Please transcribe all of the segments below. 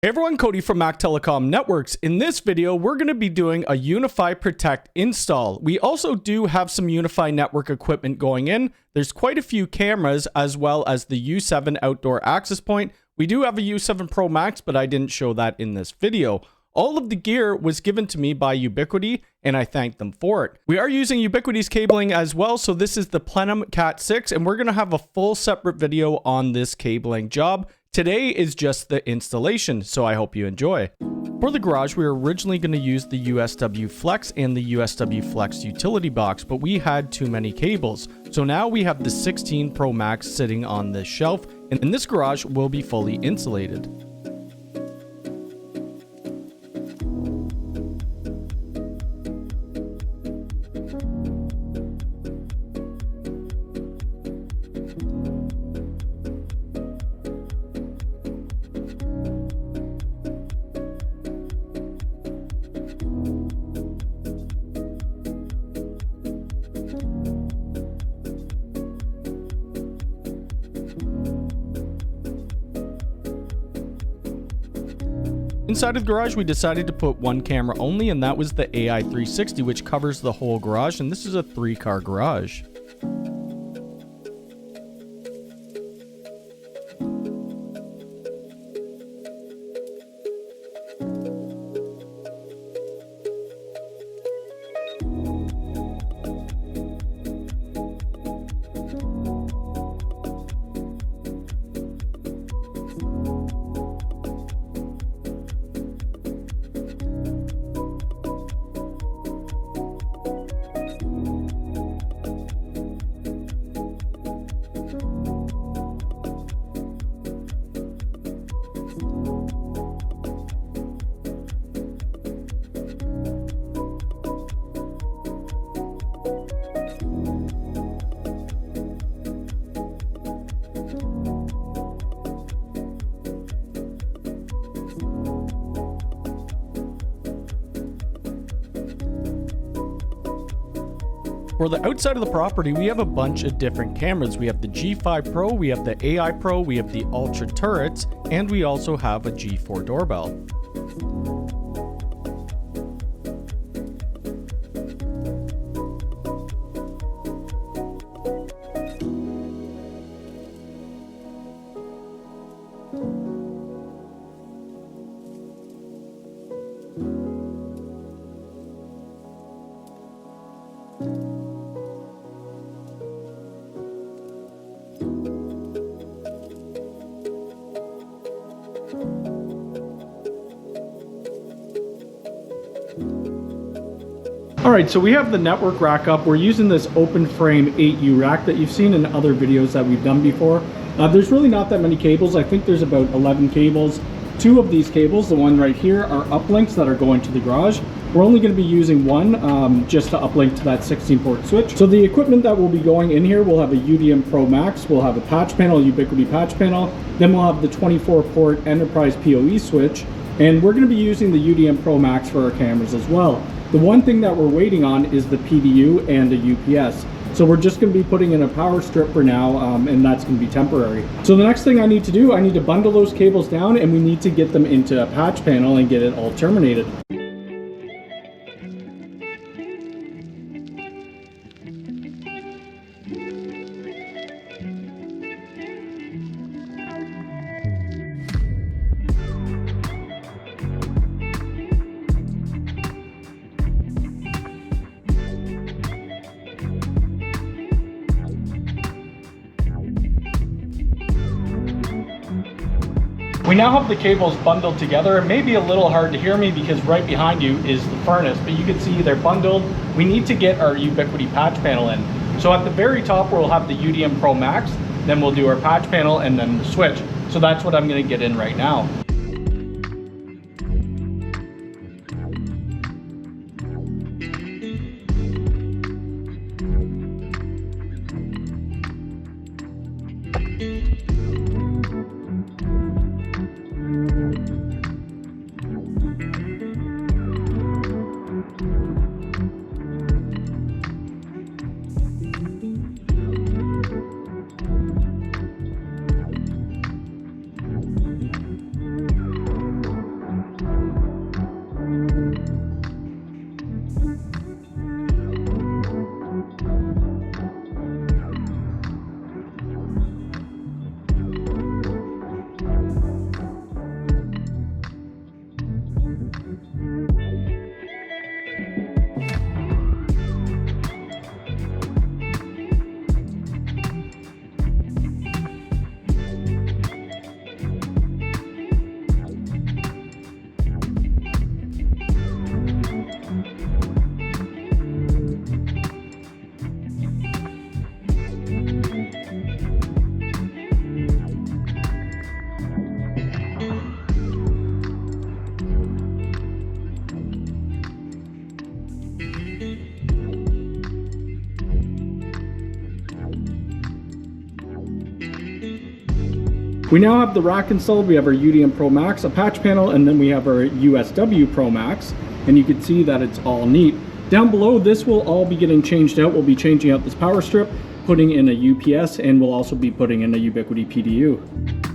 Hey everyone, Cody from Mactelecom Networks. In this video, we're going to be doing a Unifi Protect install. We also do have some Unifi network equipment going in. There's quite a few cameras as well as the U7 outdoor access point. We do have a U7 Pro Max, but I didn't show that in this video. All of the gear was given to me by Ubiquiti, and I thank them for it. We are using Ubiquiti's cabling as well, so this is the Plenum Cat 6, and we're going to have a full separate video on this cabling job. Today is just the installation, so I hope you enjoy. For the garage, we were originally going to use the USW Flex and the USW Flex utility box, but we had too many cables. So now we have the 16 Pro Max sitting on this shelf, and this garage will be fully insulated. Inside of the garage, we decided to put one camera only, and that was the AI 360, which covers the whole garage, and this is a 3-car garage. For the outside of the property, we have a bunch of different cameras. We have the G5 Pro, we have the AI Pro, we have the Ultra turrets, and we also have a G4 doorbell. Alright, so we have the network rack up. We're using this open frame 8U rack that you've seen in other videos that we've done before. There's really not that many cables. I think there's about 11 cables. 2 of these cables, the one right here, are uplinks that are going to the garage. We're only going to be using one just to uplink to that 16-port switch. So the equipment that will be going in here, we'll have a UDM Pro Max, we'll have a patch panel, Ubiquiti patch panel, then we'll have the 24-port Enterprise PoE switch, and we're going to be using the UDM Pro Max for our cameras as well. The one thing that we're waiting on is the PDU and a UPS. So we're just going to be putting in a power strip for now, and that's going to be temporary. So the next thing I need to do, I need to bundle those cables down, and we need to get them into a patch panel and get it all terminated. We now have the cables bundled together. It may be a little hard to hear me because right behind you is the furnace, but you can see they're bundled. We need to get our Ubiquiti patch panel in. So at the very top, we'll have the UDM Pro Max, then we'll do our patch panel and then the switch. So that's what I'm gonna get in right now. We now have the rack installed. We have our UDM Pro Max, a patch panel, and then we have our USW Pro Max, and you can see that it's all neat. Down below, this will all be getting changed out. We'll be changing out this power strip, putting in a UPS, and we'll also be putting in a Ubiquiti PDU.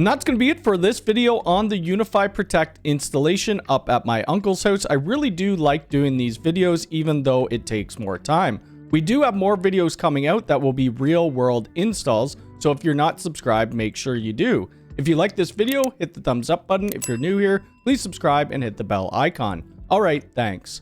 And that's going to be it for this video on the Unifi Protect installation up at my uncle's house. I really do like doing these videos, even though it takes more time. We do have more videos coming out that will be real world installs, so if you're not subscribed, make sure you do. If you like this video, hit the thumbs up button. If you're new here, please subscribe and hit the bell icon. All right, thanks.